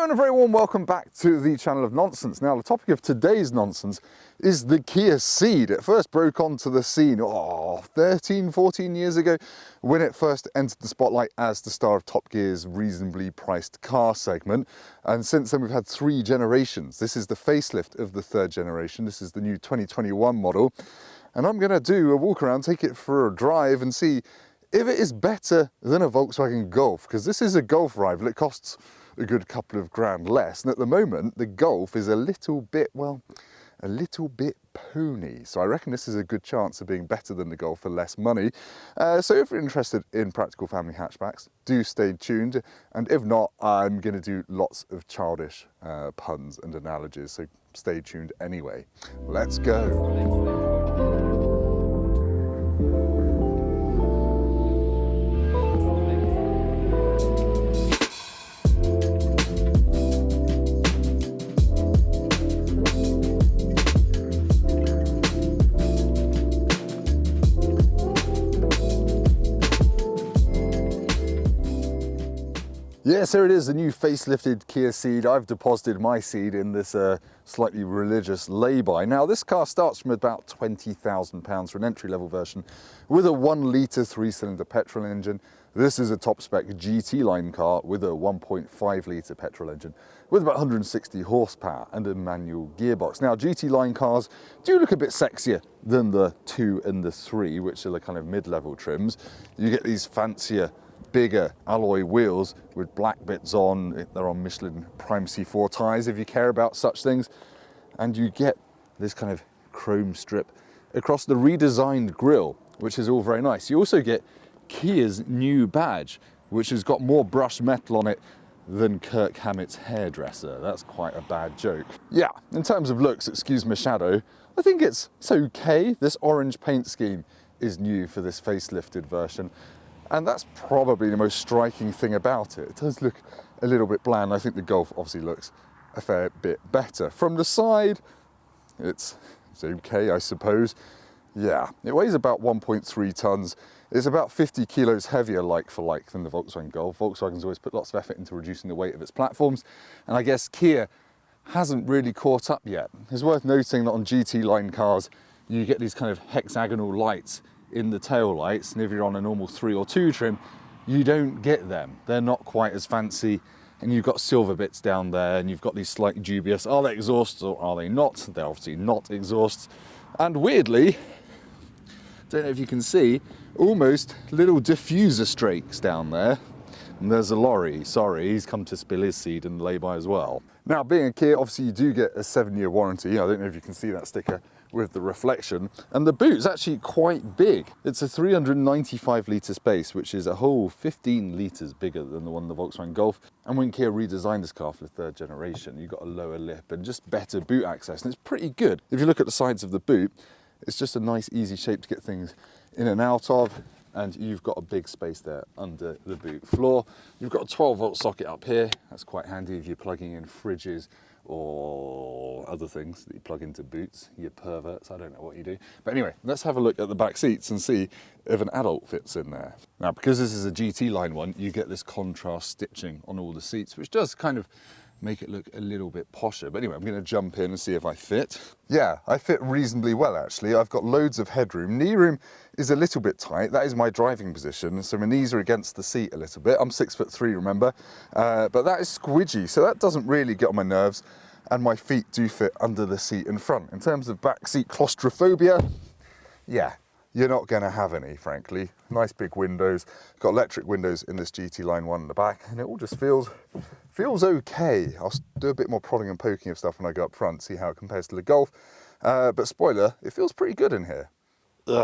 Hello and a very warm welcome back to the channel of nonsense. Now the topic of today's nonsense is the Kia Ceed. It first broke onto the scene 13, 14 years ago when it first entered the spotlight as the star of Top Gear's reasonably priced car segment. And since then we've had 3 generations. This is the facelift of the 3rd generation. This is the new 2021 model. And I'm going to do a walk around, take it for a drive and see if it is better than a Volkswagen Golf, because this is a Golf rival. It costs a good couple of grand less, and at the moment the Golf is a little bit pony, so I reckon this is a good chance of being better than the Golf for less money. So if you're interested in practical family hatchbacks, do stay tuned, and if not, I'm going to do lots of childish puns and analogies, so stay tuned anyway. Let's go. Yes, here it is, the new facelifted Kia Ceed. I've deposited my Ceed in this slightly religious lay-by. Now, this car starts from about £20,000 for an entry-level version with a 1 litre 3-cylinder petrol engine. This is a top-spec GT line car with a 1.5 litre petrol engine with about 160 horsepower and a manual gearbox. Now, GT line cars do look a bit sexier than the 2 and the 3, which are the kind of mid-level trims. You get these fancier, bigger alloy wheels with black bits on. They're on Michelin Prime C4 tyres if you care about such things. And you get this kind of chrome strip across the redesigned grille, which is all very nice. You also get Kia's new badge, which has got more brushed metal on it than Kirk Hammett's hairdresser. That's quite a bad joke. Yeah, in terms of looks, excuse my shadow, I think it's okay. This orange paint scheme is new for this facelifted version. And that's probably the most striking thing about it. It does look a little bit bland. I think the Golf obviously looks a fair bit better. From the side, it's okay, I suppose. Yeah, it weighs about 1.3 tons. It's about 50 kilos heavier like for like than the Volkswagen Golf. Volkswagen's always put lots of effort into reducing the weight of its platforms. And I guess Kia hasn't really caught up yet. It's worth noting that on GT line cars, you get these kind of hexagonal lights in the tail lights, and if you're on a normal 3 or 2 trim, you don't get them. They're not quite as fancy, and you've got silver bits down there, and you've got these slightly dubious, are they exhausts or are they not? They're obviously not exhausts. And weirdly, don't know if you can see, almost little diffuser streaks down there. And there's a lorry, sorry, he's come to spill his seed in the lay-by as well. Now, being a Kia, obviously you do get a 7-year warranty. I don't know if you can see that sticker with the reflection. And the boot's actually quite big. It's a 395 litre space, which is a whole 15 litres bigger than the one in the Volkswagen Golf. And when Kia redesigned this car for the 3rd generation, you got a lower lip and just better boot access. And it's pretty good. If you look at the sides of the boot, it's just a nice, easy shape to get things in and out of. And you've got a big space there under the boot floor. You've got a 12-volt socket up here. That's quite handy if you're plugging in fridges or other things that you plug into boots. You perverts, I don't know what you do. But anyway, let's have a look at the back seats and see if an adult fits in there. Now, because this is a GT line one, you get this contrast stitching on all the seats, which does kind of make it look a little bit posher. But anyway, I'm going to jump in and see if I fit. Yeah, I fit reasonably well, actually. I've got loads of headroom. Knee room is a little bit tight. That is my driving position, so my knees are against the seat a little bit. I'm 6'3", remember? But that is squidgy, so that doesn't really get on my nerves, and my feet do fit under the seat in front. In terms of back seat claustrophobia, yeah, you're not going to have any, frankly. Nice big windows. Got electric windows in this GT line one in the back, and it all just feels okay. I'll do a bit more prodding and poking of stuff when I go up front, see how it compares to the Golf. But spoiler, it feels pretty good in here.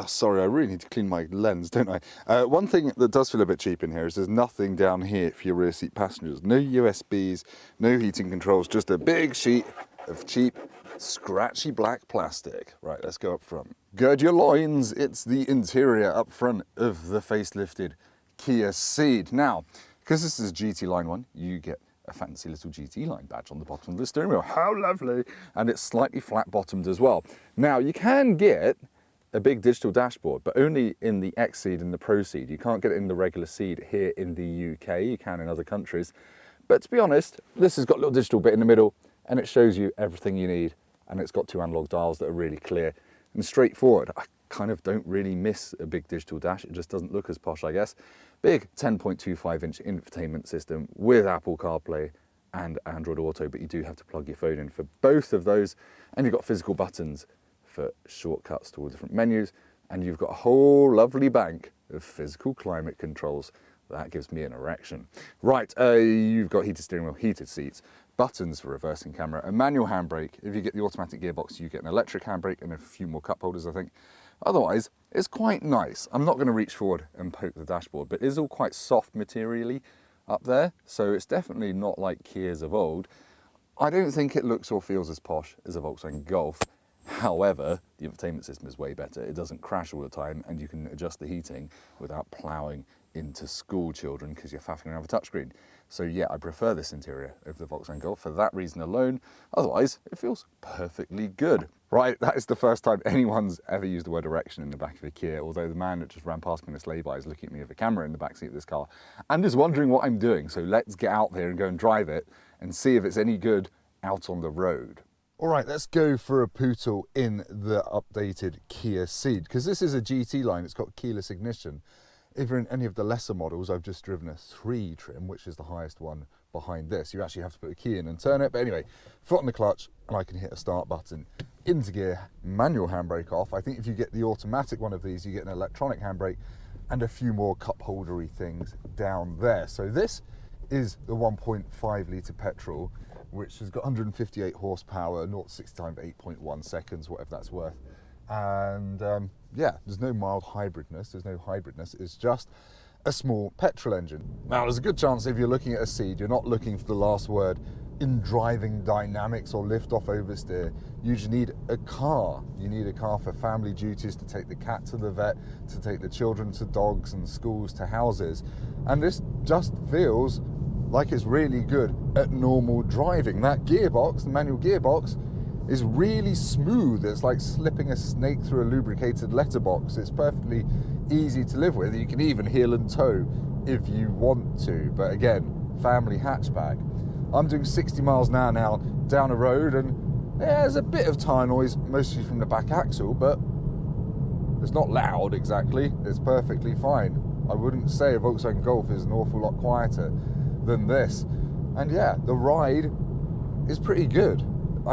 Sorry, I really need to clean my lens, don't I? One thing that does feel a bit cheap in here is there's nothing down here for your rear seat passengers. No USBs, no heating controls, just a big sheet of cheap, scratchy black plastic. Right, let's go up front. Gird your loins, it's the interior up front of the facelifted Kia Ceed. Now, because this is a GT line one, you get a fancy little GT line badge on the bottom of the steering wheel. How lovely! And it's slightly flat bottomed as well. Now, you can get a big digital dashboard, but only in the X Ceed and the Pro Ceed. You can't get it in the regular Ceed here in the UK. You can in other countries. But to be honest, this has got a little digital bit in the middle and it shows you everything you need, and it's got 2 analog dials that are really clear and straightforward. I kind of don't really miss a big digital dash. It just doesn't look as posh, I guess. Big 10.25-inch infotainment system with Apple CarPlay and Android Auto, but you do have to plug your phone in for both of those. And you've got physical buttons for shortcuts to all different menus. And you've got a whole lovely bank of physical climate controls. That gives me an erection. Right, you've got heated steering wheel, heated seats, buttons for reversing camera, a manual handbrake. If you get the automatic gearbox, you get an electric handbrake and a few more cup holders, I think. Otherwise, it's quite nice. I'm not going to reach forward and poke the dashboard, but it is all quite soft materially up there, so it's definitely not like Kias of old. I don't think it looks or feels as posh as a Volkswagen Golf. However, the infotainment system is way better. It doesn't crash all the time, and you can adjust the heating without ploughing into school children because you're faffing around with a touchscreen. So yeah, I prefer this interior over the Volkswagen Golf for that reason alone. Otherwise, it feels perfectly good. Right, that is the first time anyone's ever used the word erection in the back of a Kia, although the man that just ran past me in this lay-by is looking at me with a camera in the backseat of this car and is wondering what I'm doing. So let's get out there and go and drive it and see if it's any good out on the road. All right, let's go for a pootle in the updated Kia Ceed, because this is a GT line. It's got keyless ignition. If you're in any of the lesser models, I've just driven a 3 trim, which is the highest one behind this. You actually have to put a key in and turn it. But anyway, foot on the clutch, and I can hit a start button. Into gear, manual handbrake off. I think if you get the automatic one of these, you get an electronic handbrake and a few more cup holdery things down there. So this is the 1.5 litre petrol, which has got 158 horsepower, 0-60 time to 8.1 seconds, whatever that's worth. And yeah, there's no mild hybridness, it's just a small petrol engine. Now, there's a good chance if you're looking at a Ceed, you're not looking for the last word in driving dynamics or lift-off oversteer. You just need a car. You need a car for family duties, to take the cat to the vet, to take the children to dogs and schools to houses. And this just feels like it's really good at normal driving. That gearbox, the manual gearbox, is really smooth. It's like slipping a snake through a lubricated letterbox. It's perfectly easy to live with. You can even heel and toe if you want to, but again, family hatchback. I'm doing 60 miles an hour now down a road, and yeah, there's a bit of tire noise, mostly from the back axle, but it's not loud exactly. It's perfectly fine. I wouldn't say a Volkswagen Golf is an awful lot quieter than this. And yeah, the ride is pretty good.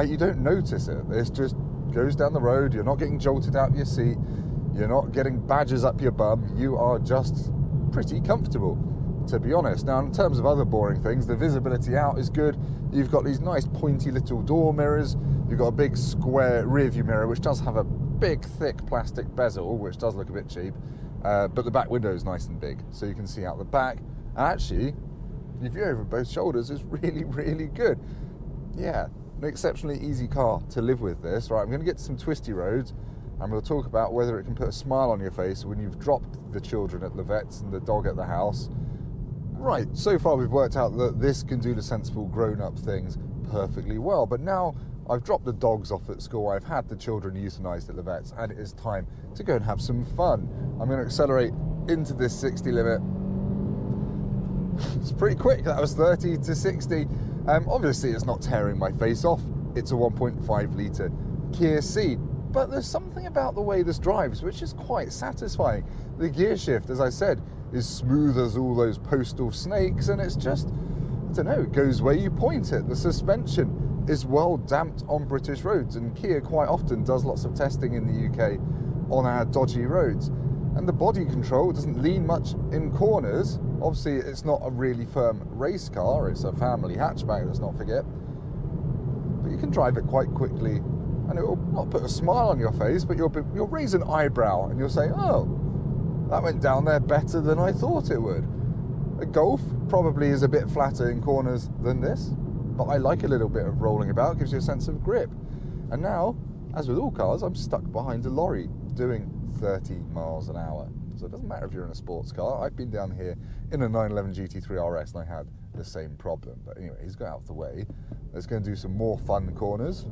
You don't notice it. It just goes down the road. You're not getting jolted out of your seat. You're not getting badges up your bum. You are just pretty comfortable, to be honest. Now, in terms of other boring things, the visibility out is good. You've got these nice pointy little door mirrors. You've got a big square rear view mirror, which does have a big, thick plastic bezel, which does look a bit cheap. But the back window is nice and big, so you can see out the back. And actually, the view over both shoulders is really, really good. Yeah, an exceptionally easy car to live with this. Right, I'm going to get to some twisty roads, and we'll talk about whether it can put a smile on your face when you've dropped the children at the vets and the dog at the house. Right, so far we've worked out that this can do the sensible grown-up things perfectly well, but now I've dropped the dogs off at school, I've had the children euthanized at the vets, and it is time to go and have some fun. I'm going to accelerate into this 60 limit. It's pretty quick. That was 30 to 60. Obviously, it's not tearing my face off. It's a 1.5 litre Kia Ceed. But there's something about the way this drives which is quite satisfying. The gear shift, as I said, is smooth as all those postal snakes, and it's just, I don't know, it goes where you point it. The suspension is well damped on British roads, and Kia quite often does lots of testing in the UK on our dodgy roads. And the body control doesn't lean much in corners. Obviously, it's not a really firm race car. It's a family hatchback, let's not forget. But you can drive it quite quickly, and it will not put a smile on your face, but you'll raise an eyebrow, and you'll say, oh, that went down there better than I thought it would. A Golf probably is a bit flatter in corners than this, but I like a little bit of rolling about. It gives you a sense of grip. And now, as with all cars, I'm stuck behind a lorry doing 30 miles an hour. So it doesn't matter if you're in a sports car. I've been down here in a 911 GT3 RS and I had the same problem. But anyway, he's got out of the way. Let's go and do some more fun corners.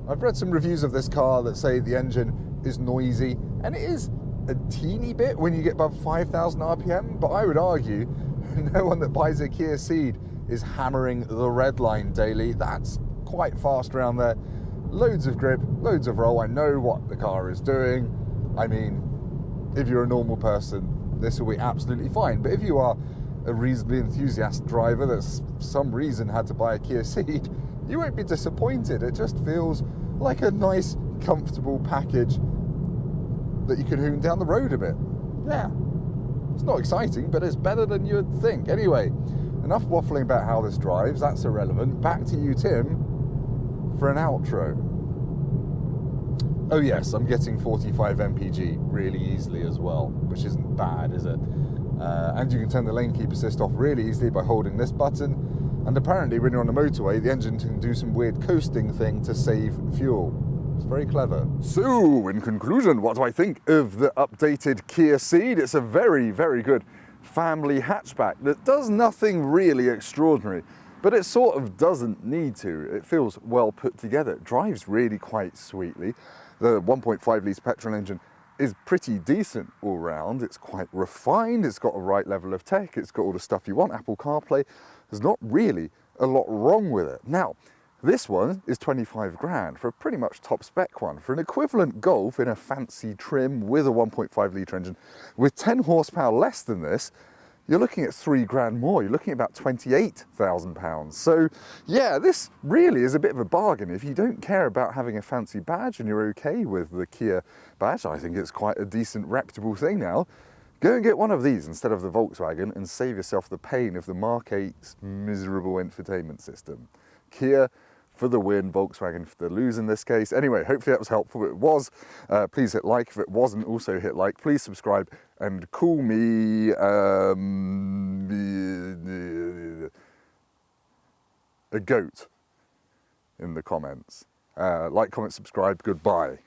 I've read some reviews of this car that say the engine is noisy, and it is a teeny bit when you get above 5,000 RPM, but I would argue No one that buys a Kia Ceed is hammering the red line daily. That's quite fast around there. Loads of grip, loads of roll. I know what the car is doing. I mean, if you're a normal person, this will be absolutely fine. But if you are a reasonably enthusiastic driver that's for some reason had to buy a Kia Ceed, you won't be disappointed. It just feels like a nice, comfortable package that you can hoon down the road a bit. Yeah, it's not exciting, but it's better than you'd think. Anyway, enough waffling about how this drives. That's irrelevant. Back to you, Tim, for an outro. Oh yes, I'm getting 45 mpg really easily as well, which isn't bad, is it? And you can turn the lane keep assist off really easily by holding this button. And apparently when you're on the motorway, the engine can do some weird coasting thing to save fuel. It's very clever. So, in conclusion, what do I think of the updated Kia Ceed? It's a very, very good family hatchback that does nothing really extraordinary, but it sort of doesn't need to. It feels well put together. It drives really quite sweetly. The 1.5 litre petrol engine is pretty decent all round. It's quite refined. It's got the right level of tech. It's got all the stuff you want. Apple CarPlay. There's not really a lot wrong with it. Now, this one is 25 grand for a pretty much top spec one. For an equivalent Golf in a fancy trim with a 1.5 litre engine with 10 horsepower less than this, you're looking at 3 grand more. You're looking at about £28,000. So yeah, this really is a bit of a bargain. If you don't care about having a fancy badge and you're okay with the Kia badge, I think it's quite a decent, reputable thing now. Go and get one of these instead of the Volkswagen and save yourself the pain of the Mk8's miserable infotainment system. Kia for the win, Volkswagen for the lose in this case. Anyway, hopefully that was helpful. It was. Please hit like. If it wasn't, also hit like. Please subscribe and call me a goat in the comments. Like, comment, subscribe. Goodbye.